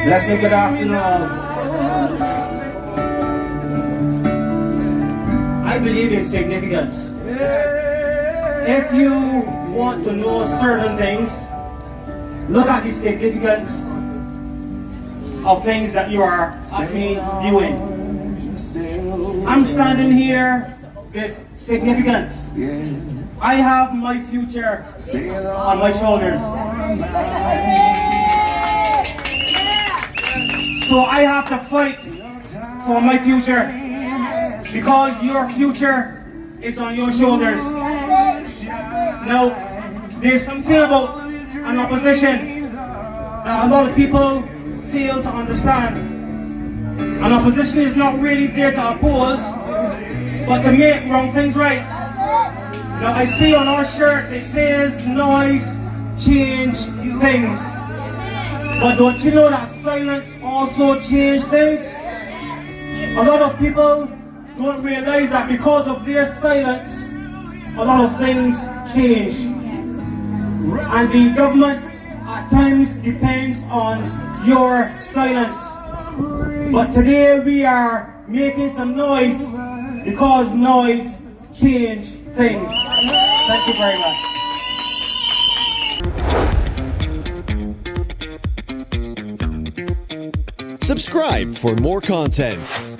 Blessed good afternoon. I believe in significance. If you want to know certain things, look at the significance of things that you are actually viewing. I'm standing here with significance. I have my future on my shoulders. So I have to fight for my future, because your future is on your shoulders. Now, there's something about an opposition that a lot of people fail to understand. An opposition is not really there to oppose, but to make wrong things right. Now, I see on our shirts it says noise change things. But don't you know that silence also changes things? A lot of people don't realize that because of their silence, a lot of things change. And the government at times depends on your silence. But today we are making some noise because noise changes things. Thank you very much. Subscribe for more content.